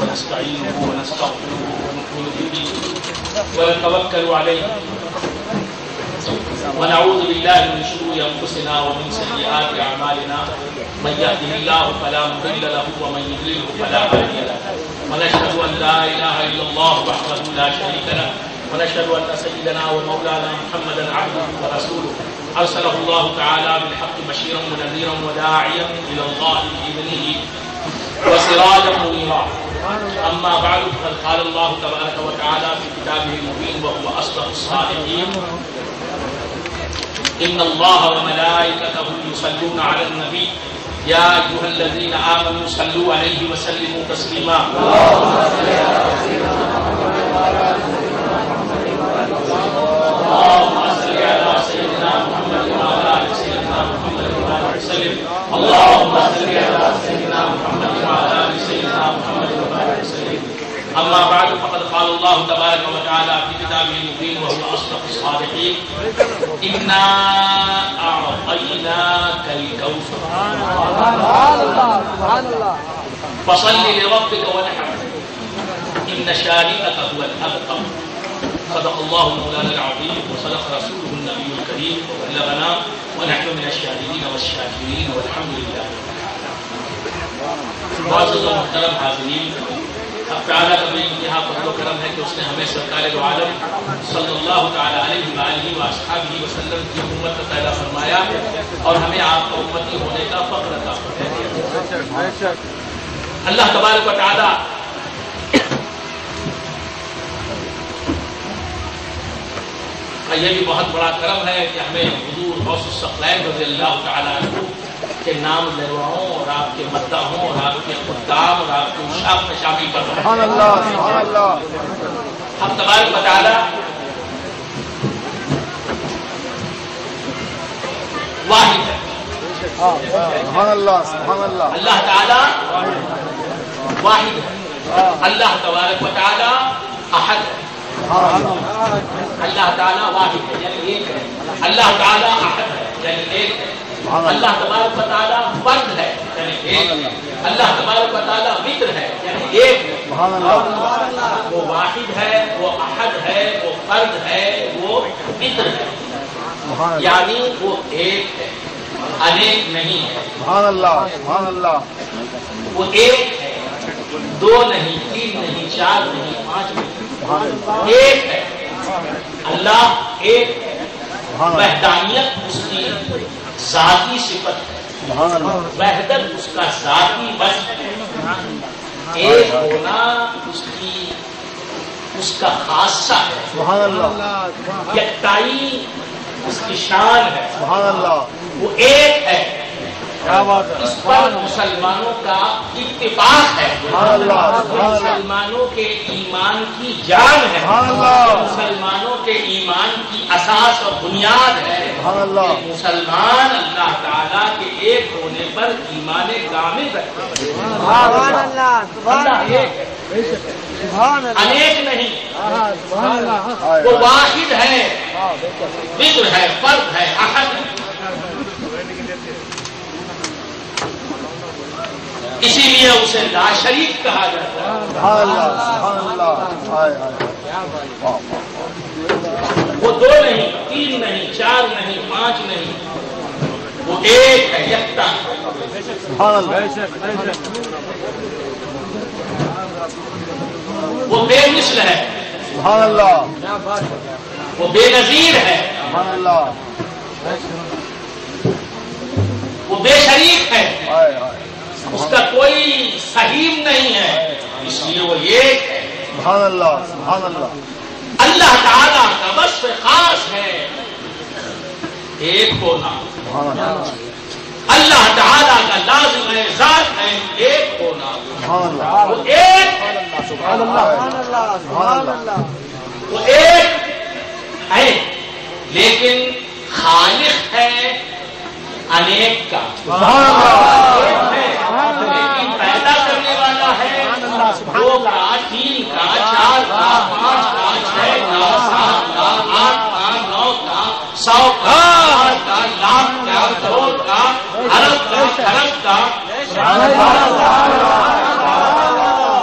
ونستعينه ونستغفره ونؤمن به ونتوكل عليه ونعوذ بالله من شرور انفسنا ومن سيئات اعمالنا من يهده الله فلا مضل له ومن يضلل فلا هادي له ونشهد ان لا اله الا الله وحده لا شريك له ونشهد ان سيدنا ومولانا محمدا عبده ورسوله ارسله الله تعالى بالحق بشيرا ونذيرا وداعيا الى الله باذنه وسراجا منيرا اما بعد فقد قال الله تبارك وتعالى في كتابه المبين وهو اصدق الصادقين ان الله وملائكته يصلون على النبي يا ايها الذين امنوا صلوا عليه وسلموا تسليما اللهم صل على سيدنا محمد وعلى ال سيدنا محمد وسلم اللهم صل على سيدنا محمد وعلى ال سيدنا محمد وسلم اما بعد فقد قال الله تبارك وتعالى في كتابه المبين وهو اصدق الصادقين انا اعطيناك الكوثر سبحان الله فصل لربك وانحر ان شانئك هو الابتر صدق الله مولانا العظيم وصدق رسوله النبي الكريم وبلغنا ونحن من الشاهدين والشاكرين والحمد لله. معزز و محترم حاضرین، اب تعالیٰ کا بے انتہا فضل و کرم ہے کہ اس نے ہمیں سرکار دو عالم صلی اللہ تعالیٰ علیہ وآلہ وصحبہ وسلم کی امت کا پیدا فرمایا اور ہمیں آپ کا امتی ہونے کا فخر عطا فرمایا. اللہ تبارک و تعالیٰ یہ بھی بہت بڑا کرم ہے کہ ہمیں حضور غوث الثقلین رضی اللہ تعالیٰ عنہ کے نام لیواؤں اور آپ کے مداحوں اور آپ کے خدام اور آپ کے عشاق میں شامل کر رہے ہیں. سبحان اللہ سبحان اللہ. ہم تبارک و تعالیٰ واحد ہے. سبحان اللہ سبحان اللہ. اللہ تعالیٰ واحد ہے. اللہ تبارک و تعالیٰ احد ہے. اللہ تعالیٰ واحد ہے یعنی ایک ہے. اللہ تعالیٰ احد ہے یعنی ایک ہے. اللہ تبارک و تعالیٰ فرد ہے یعنی ایک ہے. اللہ تبارک و تعالیٰ وتر ہے یعنی ایک ہے. وہ واحد ہے، وہ احد ہے، وہ فرد ہے، وہ وتر ہے یعنی وہ ایک ہے، انیک نہیں ہے. سبحان اللہ سبحان اللہ. وہ ایک ہے، دو نہیں، تین نہیں، چار نہیں، پانچ نہیں، ایک ہے. اللہ ایک ہے. وحدانیت اس کی ذاتی صفت ہے. وحدت اس کا ذاتی وصف ہے. ایک ہونا اس کا خاصہ ہے. یکتائی اس کی شان ہے. وہ ایک ہے. اس پر مسلمانوں کا اتفاق ہے. مسلمانوں کے ایمان کی جان ہے. مسلمانوں کے ایمان کی اساس اور بنیاد ہے. مسلمان اللہ تعالیٰ کے ایک ہونے پر ایمان کامل رکھتے ہیں. انیک نہیں، وہ واحد ہے، وتر ہے، فرد ہے، احد ہے. اسی لیے اسے لا شریک کہا جاتا ہے. وہ دو نہیں، تین نہیں، چار نہیں، پانچ نہیں، وہ ایک ہے، یکتا ہے. وہ بے مثل ہے. وہ بے نظیر ہے. وہ بے شریک ہے. اس کا کوئی صحیح نہیں ہے، اس لیے وہ ایک ہے. سبحان اللہ سبحان اللہ. اللہ تعالیٰ کا وصف خاص ہے ایک ہونا. اللہ تعالیٰ کا لازم ہے، ذات ہے ایک ہونا. وہ ایک سبحان اللہ سبحان اللہ. وہ ایک ہے لیکن خالق ہے انیک کا. لیکن پیدا کرنے والا ہے دو کا، تین کا، چار کا، پانچ کا، چھ کا، سات کا، آٹھ کا، نو کا، 100 کا، لاکھ کا، کروڑ کا، ارب کا، خرب کا.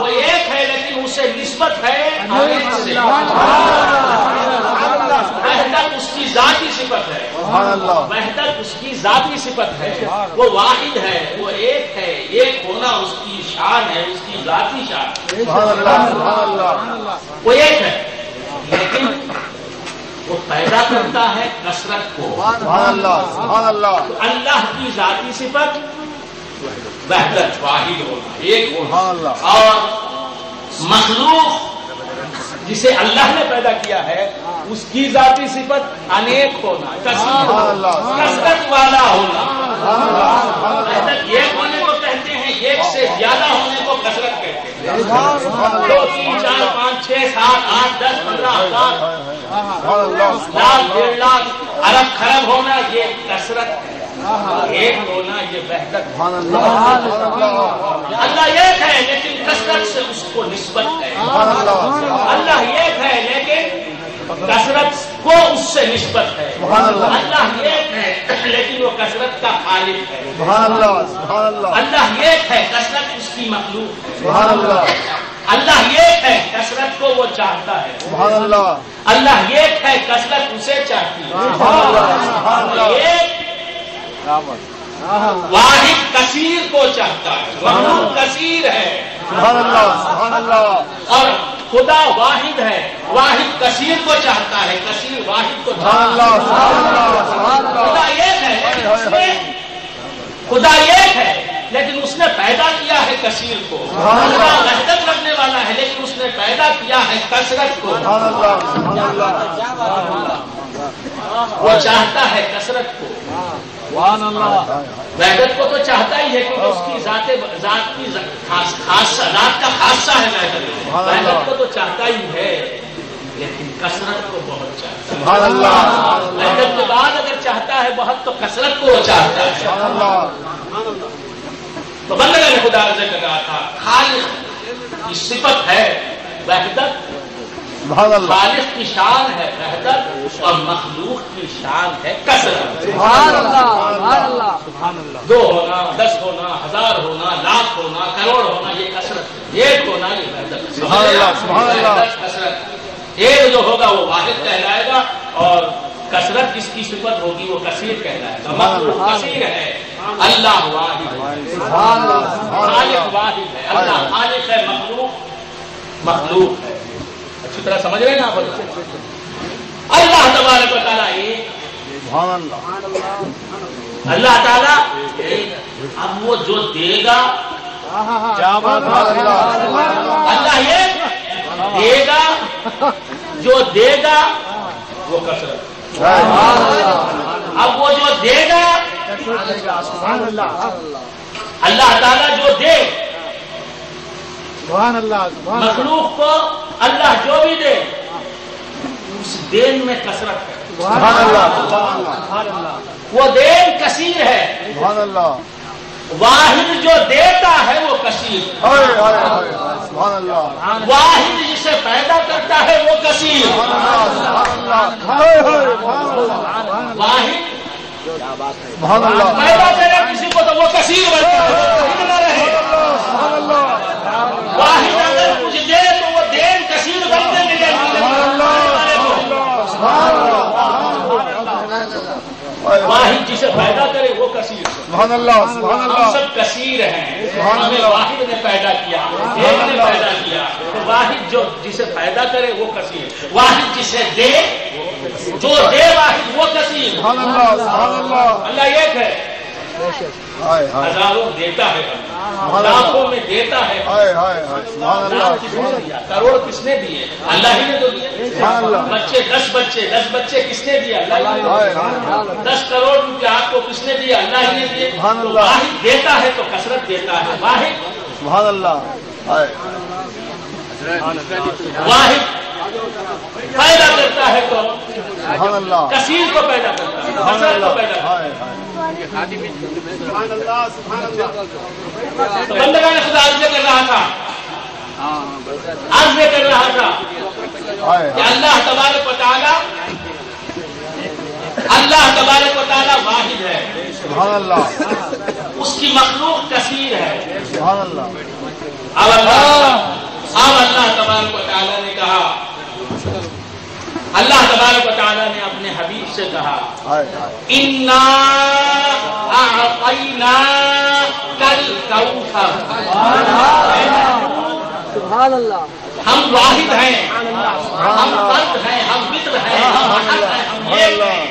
وہ ایک ہے نسبت ہے انیک سے، وحدت اس کی ذاتی صفت ہے، وحدت اس کی ذاتی صفت ہے، وہ واحد ہے، وہ ایک ہے، ایک ہونا اس کی شان ہے، اس کی ذاتی شان ہے، وہ ایک ہے، لیکن وہ پیدا کرتا ہے کثرت کو۔ اللہ کی ذاتی صفت وحدت، واحد ہونا، ایک ہونا، اور مخلوق جسے اللہ نے پیدا کیا ہے اس کی ذاتی صفت انیک ہونا، کثرت والا ہونا۔ وحدت ایک ہونے کو کہتے ہیں، ایک سے زیادہ ہونے کو کثرت کہتے ہیں۔ 2 3 4 5 6 7 8 10 15 ہزار، لاکھ 1.5 لاکھ ارب خرب ہونا یہ کثرت ہے، ایک ہونا یہ وحدت۔ اللہ ایک ہے لیکن کثرت سے اس کو نسبت ہے، اللہ ایک ہے لیکن کثرت کو اس سے نسبت ہے، اللہ ایک ہے لیکن وہ کثرت کا خالق ہے، اللہ ایک ہے کثرت اس کی مخلوق ہے، اللہ ایک ہے کثرت کو وہ چاہتا ہے، اللہ ایک ہے کثرت اسے چاہتی ہے، ایک واحد کثیر کو چاہتا ہے، مخلوق کثیر ہے، اور خدا واحد ہے، واحد کثیر کو چاہتا ہے، کثیر واحد کو چاہتا ہے۔ خدا ایک ہے خدا ایک ہے لیکن اس نے پیدا کیا ہے کثیر کو، خدا وحدت رکھنے والا ہے لیکن اس نے پیدا کیا ہے کثرت کو، وہ چاہتا ہے کثرت کو، وحدت کو تو چاہتا ہی ہے کیونکہ اس کی ذات کی ذات کا خاصہ ہے، وحدت کو تو چاہتا ہی ہے لیکن کثرت کو بہت چاہتا ہے، وحدت کے بعد اگر چاہتا ہے بہت تو کثرت کو وہ چاہتا ہے۔ تو بندگان نے خدا عرض کر رہا تھا خالق کی صفت ہے وحدت، خالق کی شان ہے وحدت، اور مخلوق کی شان ہے کثرت۔ 2 ہونا 10 ہونا 1000 ہونا لاکھ ہونا کروڑ ہونا یہ کثرت، ایک ہونا یہ وحدت، کثرت۔ ایک جو ہوگا وہ واحد کہلائے گا اور کثرت جس کی صفت ہوگی وہ کثیر کہلائے گا۔ مخلوق کثیر ہے، اللہ واحد ہے، خالق واحد ہے، اللہ خالق ہے، مخلوق ہے۔ اچھی طرح سمجھ رہے ہیں نا آپ؟ اللہ تبارک و تعالیٰ ایک، اللہ تعالیٰ ایک، اب وہ جو دے گا اللہ ایک دے گا، جو دے گا وہ کثرت، اب وہ جو دے گا اللہ تعالیٰ جو دے مخلوق کو، اللہ جو بھی دے اس دین میں کثرت ہے، وہ دین کثیر ہے، واحد جو دیتا ہے وہ کثیر، واحد جسے پیدا کرتا ہے وہ کثیر، واحد پیدا کرے کسی کو تو وہ کثیر بنتا ہے، واحد اگر کچھ دے تو وہ دین کثیر بنتے ملے، واحد جسے پیدا کرے وہ کثیر، ہم سب کثیر ہیں، ہمیں واحد نے پیدا کیا، ایک نے پیدا کیا، تو واحد جو جسے پیدا کرے وہ کثیر، واحد جسے دے جو دے واحد وہ کثیر، اللہ ایک ہے، ہزاروں دیتا ہے، لاکھوں میں دیتا ہے، کروڑ کس نے دیے؟ اللہ ہی نے تو دیے، بچے 10 بچے کس نے دیے؟ اللہ ہی نے، 10 کروڑ روپے آپ کو کس نے دیے؟ اللہ ہی نے دیے۔ واحد دیتا ہے تو کثرت دیتا ہے، واحد پیدا کرتا ہے تو کثیر کو پیدا کرتا ہے، کثرت کو پیدا کرتا ہے۔ بندگان خدا عرض کر رہا تھا کہ اللہ تبارک و تعالیٰ واحد ہے، اس کی مخلوق کثیر ہے، اب اللہ تبارک و تعالیٰ تبارک و تعالیٰ نے اپنے حبیب سے کہا انا اعطیناکل کوثر، سبحان اللہ، ہم واحد ہیں، ہم فرد ہیں، ہم متر ہیں، ہم احد ہیں، ہم ایک ہیں،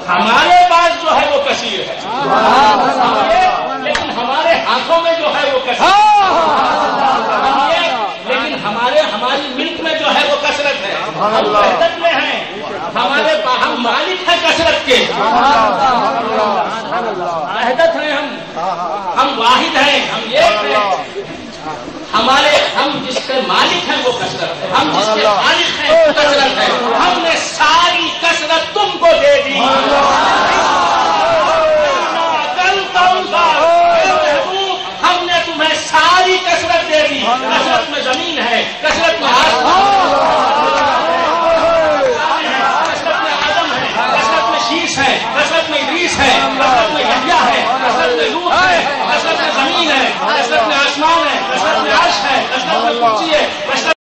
ہمارے پاس جو ہے وہ کثیر ہے، لیکن ہمارے ہاتھوں میں جو ہے وہ کثیر ہے، لیکن ہماری ملک میں جو ہے وہ کثرت ہے، ہم وحدت میں ہیں، ہم مالک ہیں کثرت کے، وحدت ہیں، ہم واحد ہیں، ہم ایک ہیں، ہم جس کے مالک ہیں وہ کثرت ہے، ہم جس کے مالک ہیں وہ کثرت ہے، ہم نے ساری کثرت تم کو دے دی، ہم نے تمہیں ساری کثرت دے دی، کثرت میں زمین ہے، کثرت میں آسمان ہے، کثرت میں آدم ہے، کثرت میں شیش ہے، کثرت میں ادریس ہے،